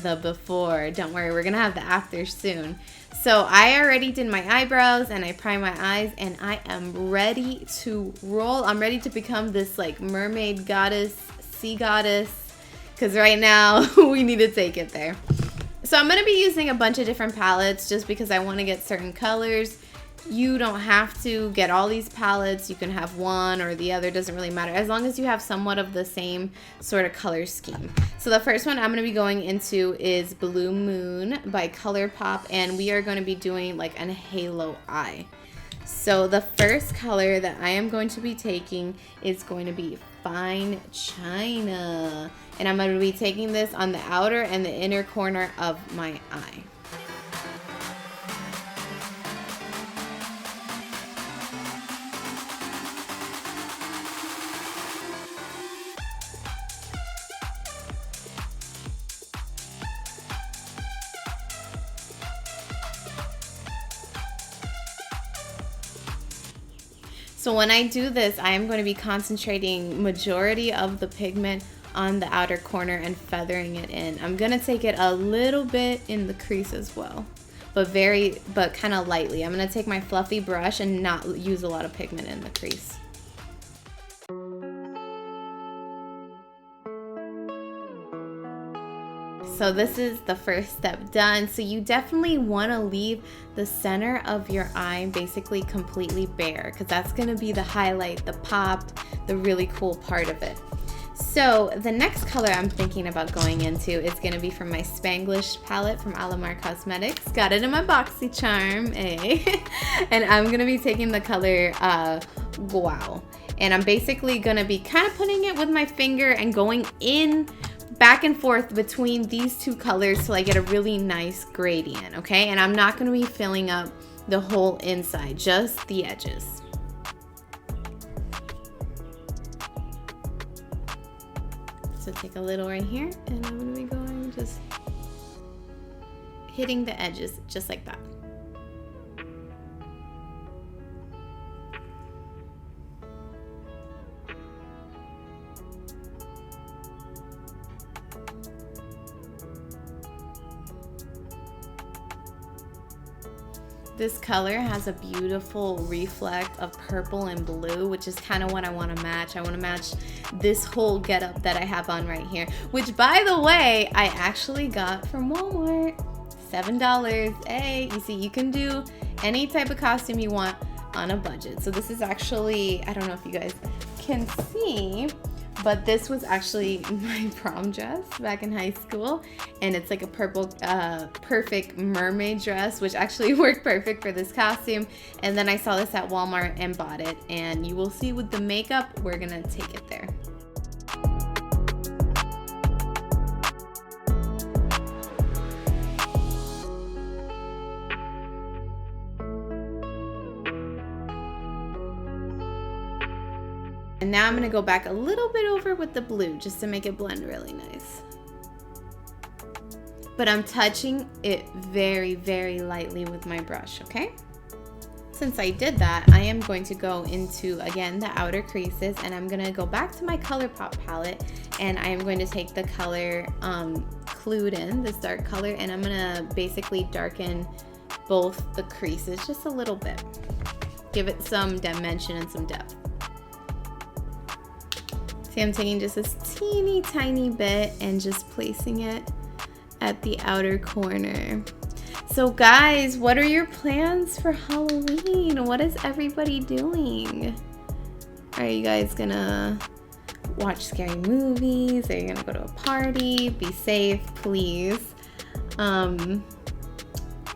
the before. Don't worry, we're gonna have the after soon. So I already did my eyebrows and I primed my eyes, and I am ready to roll. I'm ready to become this like mermaid goddess, sea goddess, because right now we need to take it there. So I'm going to be using a bunch of different palettes just because I want to get certain colors. You don't have to get all these palettes. You can have one or the other, doesn't really matter, as long as you have somewhat of the same sort of color scheme. So the first one I'm going to be going into is Blue Moon by Colourpop, and we are going to be doing like a halo eye. So the first color that I am going to be taking is going to be Fine China, and I'm going to be taking this on the outer and the inner corner of my eye. So when I do this, I am going to be concentrating majority of the pigment on the outer corner and feathering it in. I'm going to take it a little bit in the crease as well, but kind of lightly. I'm going to take my fluffy brush and not use a lot of pigment in the crease. So this is the first step done. So you definitely want to leave the center of your eye basically completely bare, because that's going to be the highlight, the pop, the really cool part of it. So the next color I'm thinking about going into is going to be from my Spanglish palette from Alamar Cosmetics. Got it in my BoxyCharm, eh? And I'm going to be taking the color Wow. And I'm basically going to be kind of putting it with my finger and going in back and forth between these two colors till I get a really nice gradient, okay? And I'm not going to be filling up the whole inside, just the edges. So take a little right here, and I'm going to be going just hitting the edges just like that. This color has a beautiful reflect of purple and blue, which is kind of what I want to match. I want to match this whole getup that I have on right here, which by the way, I actually got from Walmart. $7. Hey, you see, you can do any type of costume you want on a budget. So this is actually, I don't know if you guys can see, but this was actually my prom dress back in high school, and it's like a purple perfect mermaid dress, which actually worked perfect for this costume. And then I saw this at Walmart and bought it, and you will see with the makeup we're gonna take it there. And now I'm going to go back a little bit over with the blue just to make it blend really nice. But I'm touching it very, very lightly with my brush, okay? Since I did that, I am going to go into, again, the outer creases, and I'm going to go back to my Colourpop palette, and I am going to take the color Clued In, this dark color, and I'm going to basically darken both the creases just a little bit. Give it some dimension and some depth. See, I'm taking just this teeny tiny bit and just placing it at the outer corner. So guys, what are your plans for Halloween? What is everybody doing? Are you guys gonna watch scary movies? Are you gonna go to a party? Be safe, please. Are you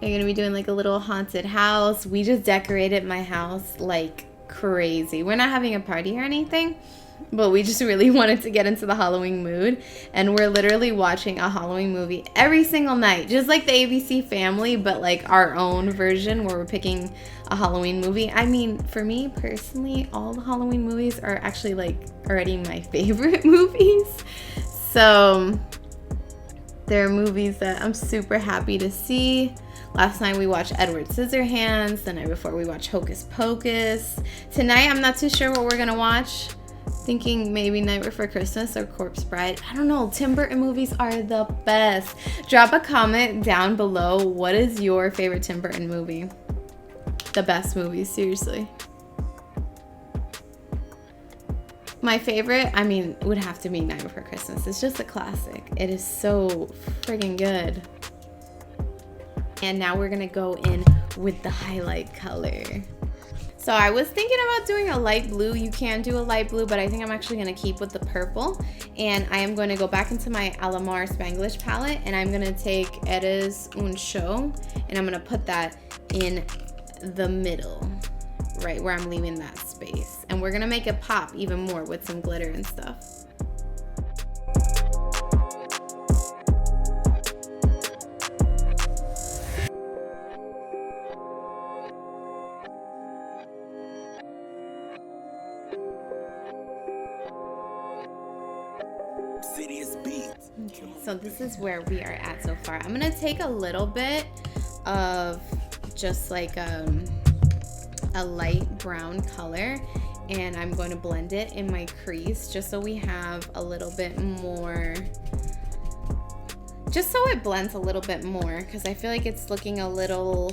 gonna be doing like a little haunted house? We just decorated my house like crazy. We're not having a party or anything, but we just really wanted to get into the Halloween mood, and we're literally watching a Halloween movie every single night, just like the ABC Family, but like our own version where we're picking a Halloween movie. I mean, for me personally, all the Halloween movies are actually like already my favorite movies. So they're movies that I'm super happy to see. Last night we watched Edward Scissorhands. The night before we watched Hocus Pocus. Tonight I'm not too sure what we're gonna watch. thinking maybe Night Before Christmas or Corpse Bride. I don't know. Tim Burton movies are the best. Drop a comment down below. What is your favorite Tim Burton movie? The best movie, seriously. My favorite, I mean, would have to be Night Before Christmas. It's just a classic. It is so friggin' good. And now we're gonna go in with the highlight color. So I was thinking about doing a light blue. You can do a light blue, but I think I'm actually gonna keep with the purple. And I am going to go back into my Alamar Spanglish palette, and I'm gonna take Eres un Show, and I'm gonna put that in the middle, right where I'm leaving that space. And we're gonna make it pop even more with some glitter and stuff. Okay, so this is where we are at so far. I'm gonna take a little bit of just like a light brown color, and I'm going to blend it in my crease just so we have a little bit more, just so it blends a little bit more, because I feel like it's looking a little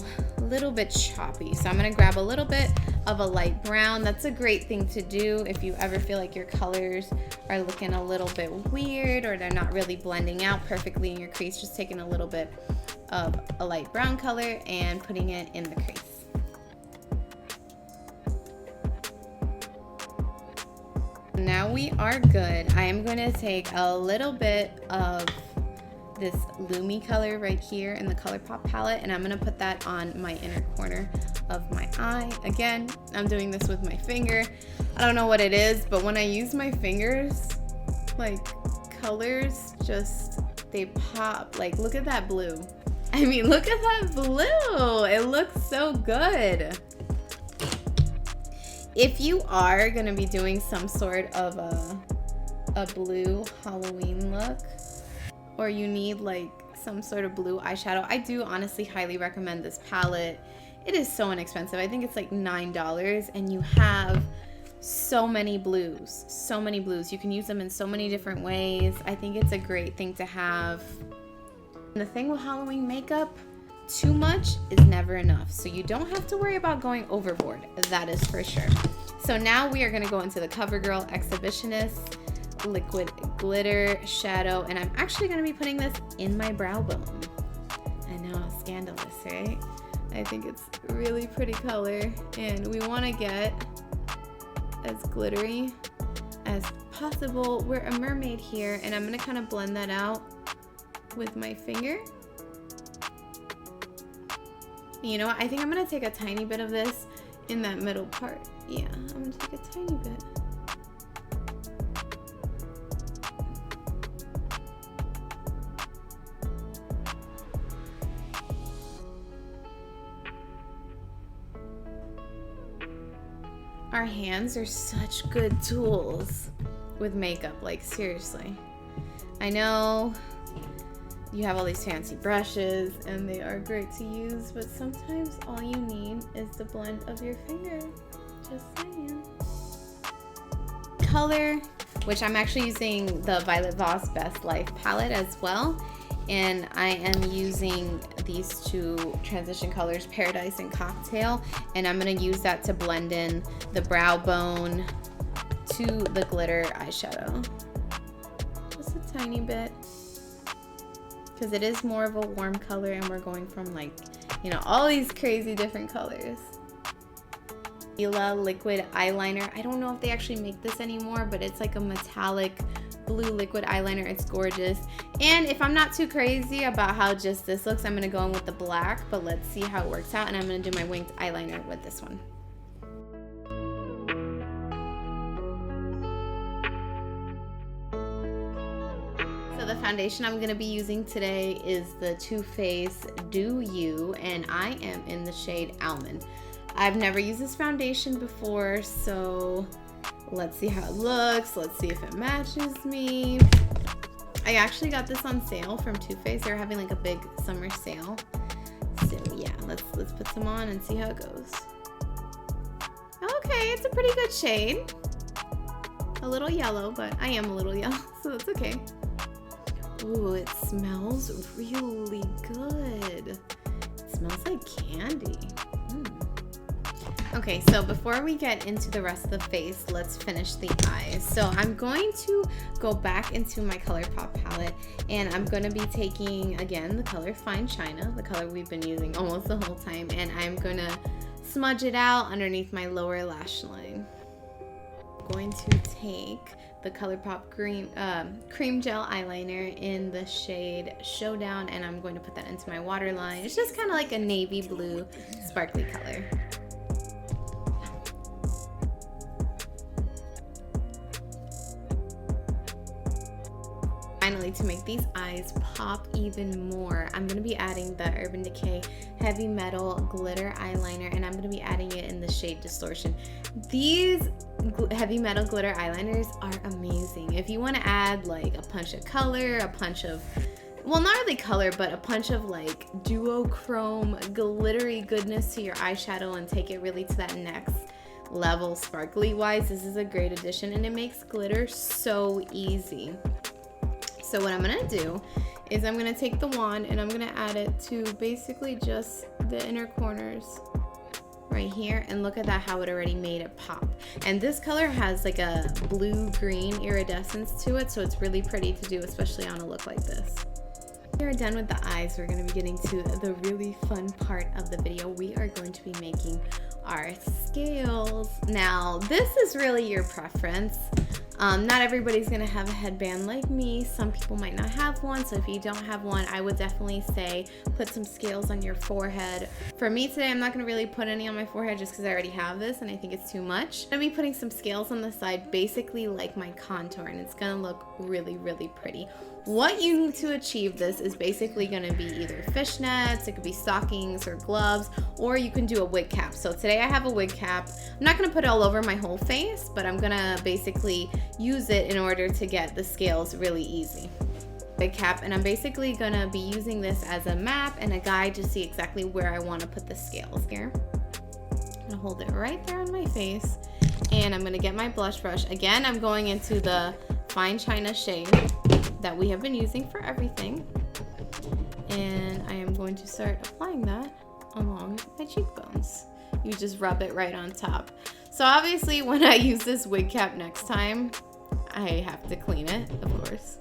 bit choppy. So I'm gonna grab a little bit of a light brown. That's a great thing to do if you ever feel like your colors are looking a little bit weird or they're not really blending out perfectly in your crease. Just taking a little bit of a light brown color and putting it in the crease. Now we are good. I am going to take a little bit of this Lumi color right here in the Colourpop palette, and I'm going to put that on my inner corner of my eye. Again, I'm doing this with my finger. I don't know what it is, but when I use my fingers, like, colors just, they pop. Like, look at that blue. I mean, look at that blue. It looks so good. If you are gonna be doing some sort of a blue Halloween look, or you need like some sort of blue eyeshadow, I do honestly highly recommend this palette. It is so inexpensive. I think it's like $9, and you have so many blues. So many blues. You can use them in so many different ways. I think it's a great thing to have. And the thing with Halloween makeup, too much is never enough. So you don't have to worry about going overboard. That is for sure. So now we are going to go into the CoverGirl Exhibitionist Liquid Glitter Shadow. And I'm actually going to be putting this in my brow bone. I know, scandalous, right? I think it's really pretty color, and we want to get as glittery as possible. We're a mermaid here, and I'm going to kind of blend that out with my finger. You know what? I think I'm going to take a tiny bit of this in that middle part. Yeah, I'm going to take a tiny bit. Our hands are such good tools with makeup, like seriously. I know you have all these fancy brushes and they are great to use, but sometimes all you need is the blend of your finger. Just saying. Color, which I'm actually using the Violet Voss Best Life palette as well. And I am using these two transition colors, Paradise and Cocktail, and I'm going to use that to blend in the brow bone to the glitter eyeshadow. Just a tiny bit, because it is more of a warm color, and we're going from, like, you know, all these crazy different colors. Fila Liquid Eyeliner. I don't know if they actually make this anymore, but it's like a metallic blue liquid eyeliner. It's gorgeous. And if I'm not too crazy about how just this looks, I'm going to go in with the black, but let's see how it works out. And I'm going to do my winged eyeliner with this one. So the foundation I'm going to be using today is the Too Faced Do You, and I am in the shade Almond. I've never used this foundation before, so let's see how it looks. Let's see if it matches me. I actually got this on sale from Too Faced. They're having like a big summer sale. So yeah, let's put some on and see how it goes. Okay, it's a pretty good shade. A little yellow, but I am a little yellow, so that's okay. Ooh, it smells really good. It smells like candy. Okay, so before we get into the rest of the face, let's finish the eyes. So I'm going to go back into my Colourpop palette, and I'm going to be taking, again, the color Fine China, the color we've been using almost the whole time, and I'm going to smudge it out underneath my lower lash line. I'm going to take the Colourpop green cream gel eyeliner in the shade Showdown, and I'm going to put that into my waterline. It's just kind of like a navy blue sparkly color. Finally, to make these eyes pop even more, I'm going to be adding the Urban Decay Heavy Metal Glitter Eyeliner, and I'm going to be adding it in the shade Distortion. These Heavy Metal Glitter Eyeliners are amazing. If you want to add like a punch of color, a punch of, well, not really color, but a punch of like duochrome glittery goodness to your eyeshadow and take it really to that next level sparkly wise, this is a great addition, and it makes glitter so easy. So what I'm gonna do is I'm gonna take the wand and I'm gonna add it to basically just the inner corners right here, and look at that, how it already made it pop. And this color has like a blue-green iridescence to it, so it's really pretty to do, especially on a look like this. We are done with the eyes. We're going to be getting to the really fun part of the video. We are going to be making our scales. Now, this is really your preference. Not everybody's gonna have a headband like me. Some people might not have one, so if you don't have one, I would definitely say put some scales on your forehead. For me today, I'm not gonna really put any on my forehead just because I already have this and I think it's too much. I'm gonna be putting some scales on the side, basically like my contour, and it's gonna look really, really pretty. What you need to achieve this is basically gonna be either fishnets, it could be stockings or gloves, or you can do a wig cap. So today I have a wig cap. I'm not gonna put it all over my whole face, but I'm gonna basically use it in order to get the scales really easy. Wig cap, and I'm basically gonna be using this as a map and a guide to see exactly where I wanna put the scales here. I'm gonna hold it right there on my face, and I'm gonna get my blush brush. Again, I'm going into the Fine China shade that we have been using for everything, and I am going to start applying that along my cheekbones. You just rub it right on top. So obviously when I use this wig cap next time, I have to clean it, of course.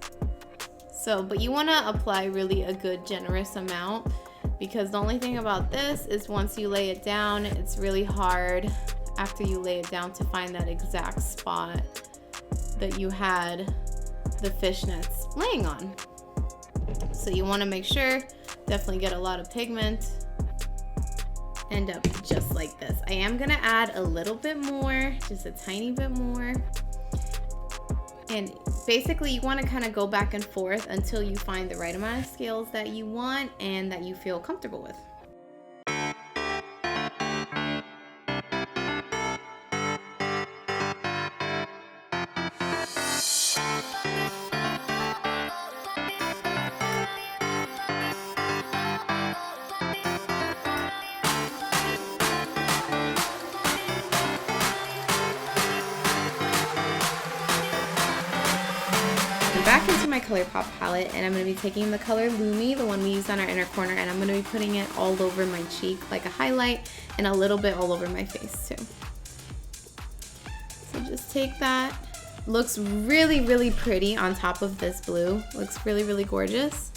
So, but you want to apply really a good generous amount, because the only thing about this is once you lay it down, it's really hard after you lay it down to find that exact spot that you had the fishnets laying on. So you want to make sure, definitely get a lot of pigment, end up just like this. I am gonna add a little bit more, just a tiny bit more, and basically you want to kind of go back and forth until you find the right amount of scales that you want and that you feel comfortable with. Back into my Colourpop palette, and I'm going to be taking the color Lumi, the one we used on our inner corner, and I'm going to be putting it all over my cheek like a highlight, and a little bit all over my face too. So just take that. Looks really, really pretty on top of this blue. Looks really, really gorgeous.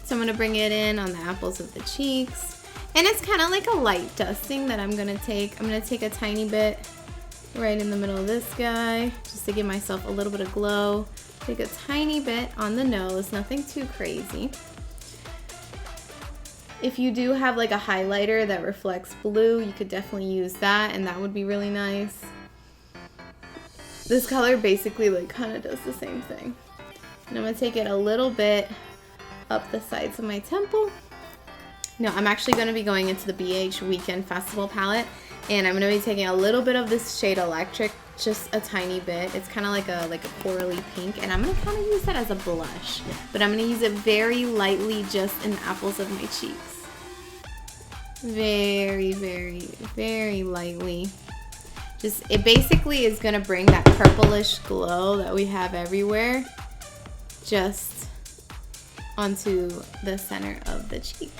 So I'm going to bring it in on the apples of the cheeks, and it's kind of like a light dusting that I'm going to take. I'm going to take a tiny bit right in the middle of this guy, just to give myself a little bit of glow. Take a tiny bit on the nose, nothing too crazy. If you do have like a highlighter that reflects blue, you could definitely use that, and that would be really nice. This color basically like kind of does the same thing. And I'm gonna take it a little bit up the sides of my temple. No, I'm actually gonna be going into the BH Weekend Festival palette, and I'm going to be taking a little bit of this shade Electric, just a tiny bit. It's kind of like a corally pink, and I'm going to kind of use that as a blush. But I'm going to use it very lightly just in the apples of my cheeks. Very, very, very lightly. it basically is gonna bring that purplish glow that we have everywhere just onto the center of the cheek.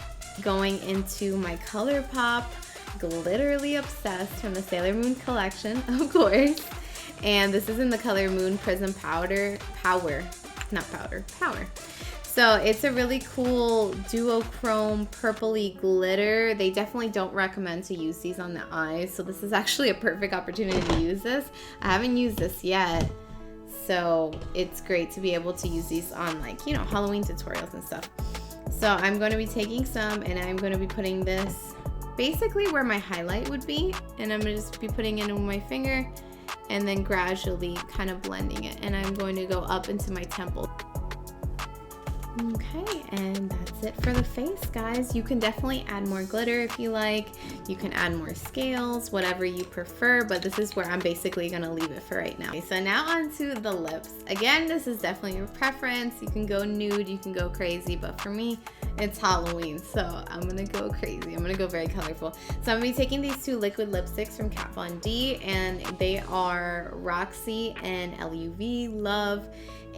Going into my Colourpop Glitterly Obsessed from the Sailor Moon collection, of course. And this is in the color Moon Prism Power. So it's a really cool duochrome purpley glitter. They definitely don't recommend to use these on the eyes. So this is actually a perfect opportunity to use this. I haven't used this yet. So it's great to be able to use these on, like, you know, Halloween tutorials and stuff. So I'm going to be taking some and I'm going to be putting this basically where my highlight would be. And I'm going to just be putting it in my finger and then gradually kind of blending it. And I'm going to go up into my temple. Okay, and that's it for the face, guys. You can definitely add more glitter if you like. You can add more scales, whatever you prefer, but this is where I'm basically gonna leave it for right now. Okay, so now onto the lips. Again, this is definitely your preference. You can go nude, you can go crazy, but for me, it's Halloween, so I'm gonna go crazy. I'm gonna go very colorful. So I'm gonna be taking these two liquid lipsticks from Kat Von D, and they are Roxy and LUV Love.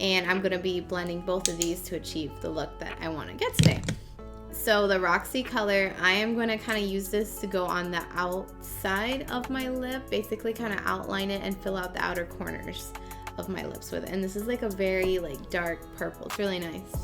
And I'm gonna be blending both of these to achieve the look that I wanna get today. So the Roxy color, I am gonna kind of use this to go on the outside of my lip, basically kind of outline it and fill out the outer corners of my lips with it. And this is like a very like dark purple, it's really nice.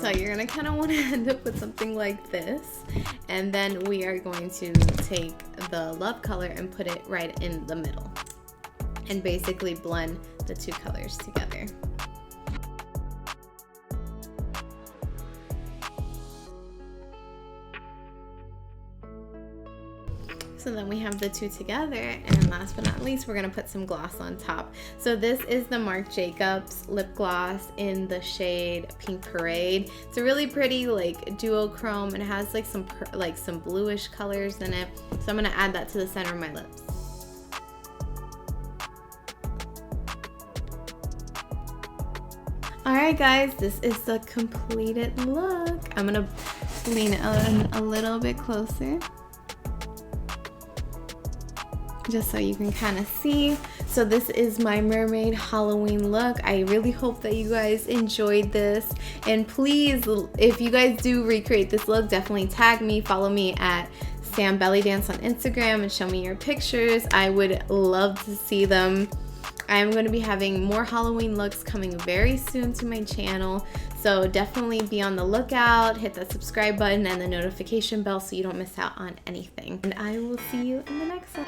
So you're gonna kind of want to end up with something like this, and then we are going to take the Love color and put it right in the middle and basically blend the two colors together. So then we have the two together, and last but not least, we're gonna put some gloss on top. So this is the Marc Jacobs lip gloss in the shade Pink Parade. It's a really pretty like duochrome, and it has like some bluish colors in it. So I'm gonna add that to the center of my lips. Alright guys, this is the completed look. I'm gonna lean it a little bit closer, just so you can kind of see. So this is my mermaid Halloween look. I really hope that you guys enjoyed this, and please, if you guys do recreate this look, definitely tag me, follow me at Sam Belly Dance on Instagram and show me your pictures. I would love to see them. I'm going to be having more Halloween looks coming very soon to my channel, so definitely be on the lookout. Hit that subscribe button and the notification bell so you don't miss out on anything. And I will see you in the next one.